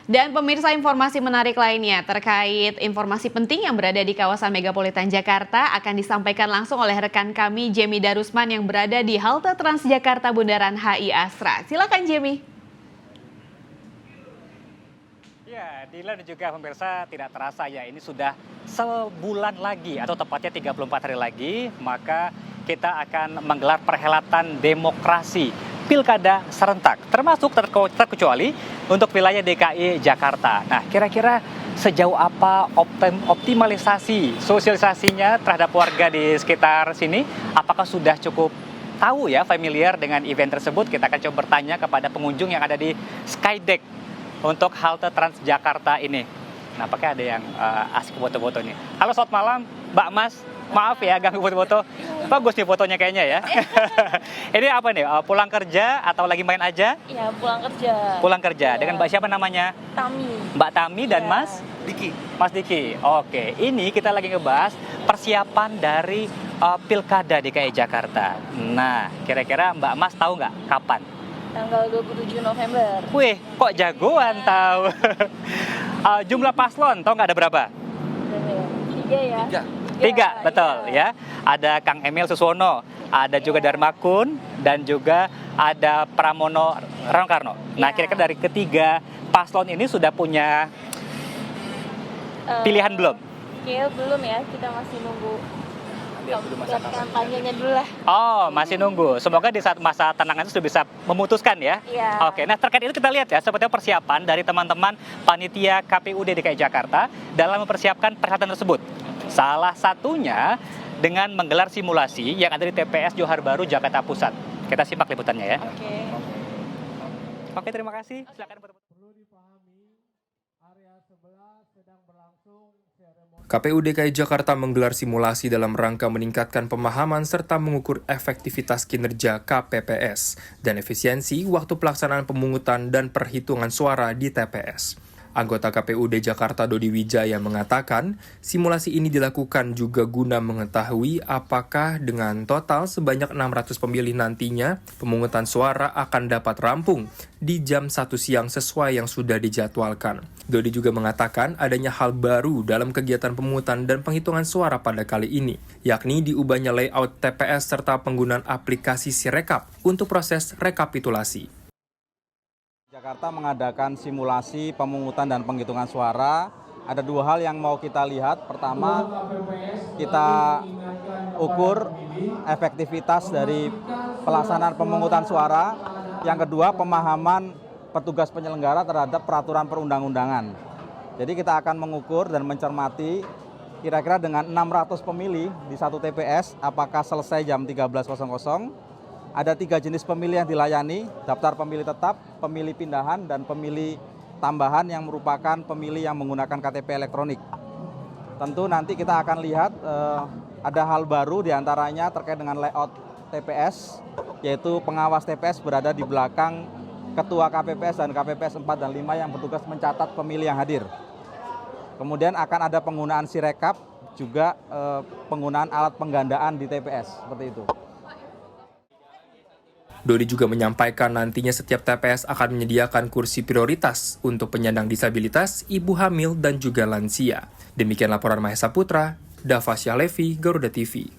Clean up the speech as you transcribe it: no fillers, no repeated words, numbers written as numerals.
Dan pemirsa, informasi menarik lainnya terkait informasi penting yang berada di kawasan Megapolitan Jakarta akan disampaikan langsung oleh rekan kami Jemi Darusman yang berada di halte Transjakarta Bundaran HI Astra. Silakan Jemi. Ya, Dila dan juga pemirsa, tidak terasa ya, ini sudah sebulan lagi atau tepatnya 34 hari lagi, maka kita akan menggelar perhelatan demokrasi pilkada serentak, termasuk terkecuali untuk wilayah DKI Jakarta. Nah, kira-kira sejauh apa optimalisasi sosialisasinya terhadap warga di sekitar sini? Apakah sudah cukup tahu ya, familiar dengan event tersebut? Kita akan coba bertanya kepada pengunjung yang ada di Skydeck untuk halte Transjakarta ini. Nah, pakai ada yang asik foto-foto nih. Halo, selamat malam, Mbak Mas. Maaf ya, ganggu foto-foto. Bagus nih fotonya kayaknya ya. Ini apa nih? Pulang kerja atau lagi main aja? Iya, pulang kerja. Pulang kerja. Ya. Dengan Mbak siapa namanya? Tami. Mbak Tami dan Ya. Mas? Diki. Mas Diki. Oke, ini kita lagi ngebahas persiapan dari Pilkada DKI Jakarta. Nah, kira-kira Mbak Mas tahu nggak kapan? Tanggal 27 November. Wih, kok jagoan tahu. Jumlah paslon, tahu nggak ada berapa? Tiga ya? Tiga, betul ya. Ada Kang Emil Suswono, ada juga Darmakun, dan juga ada Pramono Rangkarno. Nah, kira-kira dari ketiga paslon ini sudah punya pilihan belum? Kayaknya belum ya, kita masih nunggu kampanyenya dulu lah. Oh, masih nunggu. Semoga di saat masa tenang itu sudah bisa memutuskan ya. Iya. Oke, nah terkait itu kita lihat ya, seperti persiapan dari teman-teman panitia KPUD DKI Jakarta dalam mempersiapkan perhelatan tersebut. Salah satunya dengan menggelar simulasi yang ada di TPS Johar Baru, Jakarta Pusat. Kita simak liputannya ya. Oke, terima kasih. Silakan. KPU DKI Jakarta menggelar simulasi dalam rangka meningkatkan pemahaman serta mengukur efektivitas kinerja KPPS dan efisiensi waktu pelaksanaan pemungutan dan perhitungan suara di TPS. Anggota KPUD Jakarta Dodi Wijaya mengatakan, simulasi ini dilakukan juga guna mengetahui apakah dengan total sebanyak 600 pemilih nantinya, pemungutan suara akan dapat rampung di jam 1 siang sesuai yang sudah dijadwalkan. Dodi juga mengatakan adanya hal baru dalam kegiatan pemungutan dan penghitungan suara pada kali ini, yakni diubahnya layout TPS serta penggunaan aplikasi Sirekap untuk proses rekapitulasi. Jakarta mengadakan simulasi pemungutan dan penghitungan suara. Ada dua hal yang mau kita lihat. Pertama, kita ukur efektivitas dari pelaksanaan pemungutan suara. Yang kedua, pemahaman petugas penyelenggara terhadap peraturan perundang-undangan. Jadi kita akan mengukur dan mencermati kira-kira dengan 600 pemilih di satu TPS, apakah selesai jam 13.00. Ada 3 jenis pemilih yang dilayani, daftar pemilih tetap, pemilih pindahan, dan pemilih tambahan yang merupakan pemilih yang menggunakan KTP elektronik. Tentu nanti kita akan lihat ada hal baru diantaranya terkait dengan layout TPS, yaitu pengawas TPS berada di belakang Ketua KPPS dan KPPS 4 dan 5 yang bertugas mencatat pemilih yang hadir. Kemudian akan ada penggunaan Sirekap, juga penggunaan alat penggandaan di TPS, seperti itu. Dodi juga menyampaikan nantinya setiap TPS akan menyediakan kursi prioritas untuk penyandang disabilitas, ibu hamil, dan juga lansia. Demikian laporan Mahesa Putra, Dava Syahlevi, Garuda TV.